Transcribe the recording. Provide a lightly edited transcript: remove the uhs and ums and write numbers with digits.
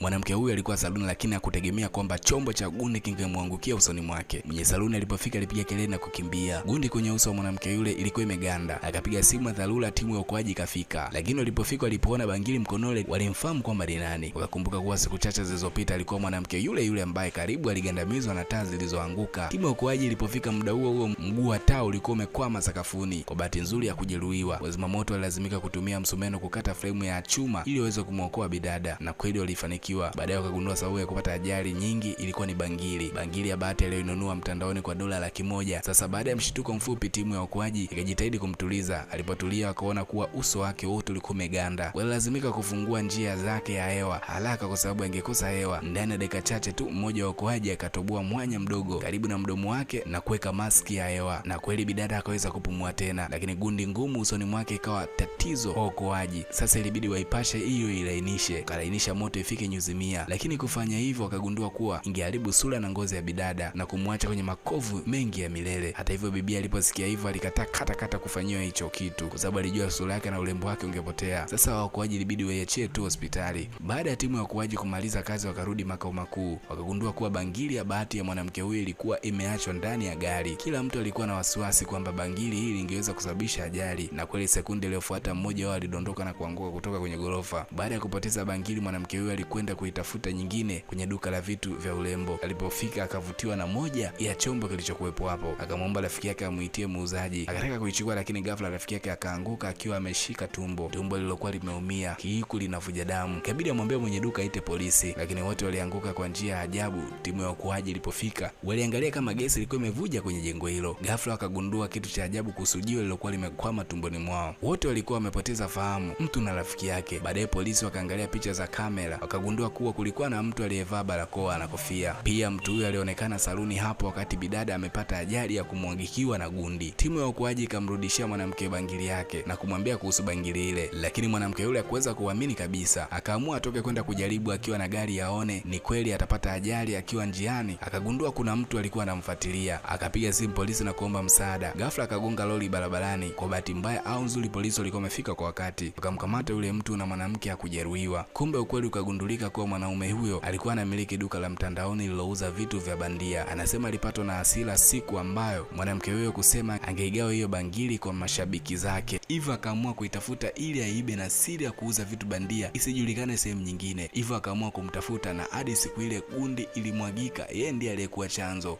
Mwanamke huyu alikuwa saluni, lakini hakutegemea kwamba chombo cha gundi kingemwangukia usoni mwake. Mwenye saluni alipofika alipiga kelele na kukimbia. Gundi kwenye uso wa mwanamke yule ilikuwa imeganda. Akapiga simu ya dharura, timu ya uokoaji ikafika. Lakini walipofika, walipoona bangili mkononi, walimfahamu kwamba ni nani. Wakakumbuka kuwa siku chache zilizopita alikuwa mwanamke yule yule ambaye karibu aligandamizwa na taa zilizoanguka. Timu ya uokoaji ilipofika muda huo mguu wa taa ulikuwa umekwama sakafuni. Kwa bahati nzuri ya kujeruhiwa, wazima moto walilazimika kutumia msumeno kukata fremu ya chuma ili waweze kumwokoa bidada, na kweli walifanikiwa. Baadaye wakagundua sababu ya kupata ajali nyingi ilikuwa ni bangili ya bahati aliyonunua mtandaoni kwa $100,000. Sasa baada ya mshtuko mfupi, timu ya uokoaji ikajitahidi kumtuliza. Alipotulia, wakaona kuwa uso wake wote ulikuwa umeganda. Walilazimika kufungua njia zake ya hewa haraka kwa sababu angekosa hewa. Ndani ya dakika chache tu, mmoja wa uokoaji akatoboa mwanya mdogo karibu na mdomo wake na kuweka maski ya hewa, na kweli bidada akaweza kupumua tena, lakini gundi ngumu usoni mwake ikawa tatizo kwa uokoaji. Sasa ilibidi waipashe hiyo ilainishe, kalainisha moto ifike nyuzi 100, lakini kufanya hivyo wakagundua kuwa ingeharibu sura na ngozi ya bidada na kumwacha kwenye makovu mengi ya milele. Hata hivyo, bibi aliposikia hivyo alikataa kata kufanyiwa hicho kitu kwa sababu alijua sura yake na urembo wake ungepotea. Sasa waokoaji ilibidi waiachie tu hospitali. Baada ya timu ya uokoaji kumaliza kazi, wakarudi makao makuu. Wakagundua kuwa bangili ya bahati ya mwanamke huyu ilikuwa imeachwa ndani ya gari. Kila mtu alikuwa na wasiwasi kwamba bangili hii ingeweza kusababisha ajali, na kweli sekunde iliyofuata mmoja wao alidondoka na kuanguka kutoka kwenye gorofa. Baada ya kupoteza bangili, mwanamke huyu alikwenda kuitafuta nyingine kwenye duka la vitu vya urembo. Alipofika, akavutiwa na moja ya chombo kilichokuwepo hapo. Akamwomba rafiki yake amuitie muuzaji. Akataka kuichukua, lakini ghafla rafiki yake akaanguka akiwa ameshika tumbo lilokuwa limeumia, kiiku linavuja damu. Ikabidi amwambie mwenye duka aite polisi, lakini wote walianguka kwa njia ya ajabu. Timu ya uokoaji ilipofika, waliangalia kama gesi ilikuwa imevuja kwenye jengo hilo. Ghafla wakagundua kitu cha ajabu kuhusu jiwe lilokuwa limekwama tumboni mwao. Wote walikuwa wamepoteza fahamu, mtu na rafiki yake. Baadaye polisi wakaangalia picha za kamera, wakagundua kuwa kulikuwa na mtu aliyevaa barakoa na kofia. Pia mtu huyo alionekana saluni hapo wakati bidada amepata ajali ya kumwagikiwa na gundi. Timu ya uokoaji ikamrudishia mwanamke bangili yake na kumwambia kuhusu bangili ile, lakini mwanamke yule hakuweza kuamini kabisa. Akaamua atoke kwenda kujaribu akiwa na gari, aone ni kweli atapata ajali. Akiwa njiani, akagundua kuna mtu alikuwa anamfuatilia. Akapiga simu polisi na kuomba msaada. Ghafla akagonga lori barabarani. Kwa bahati mbaya au nzuri, polisi walikuwa wamefika kwa wakati, wakamkamata yule mtu na mwanamke hakujeruhiwa. Kumbe ukweli ukagundulika kuwa mwanaume huyo alikuwa anamiliki duka la mtandaoni lililouza vitu vya bandia. Anasema alipatwa na hasira siku ambayo mwanamke huyo kusema angeigawa hiyo bangili kwa mashabiki zake, hivyo akaamua kuitafuta ili aibe na siri ya kuuza vitu bandia isijulikane sehemu nyingine. Hivyo akaamua kumtafuta, na hadi siku ile gundi ilimwagika, yeye ndiye aliyekuwa chanzo.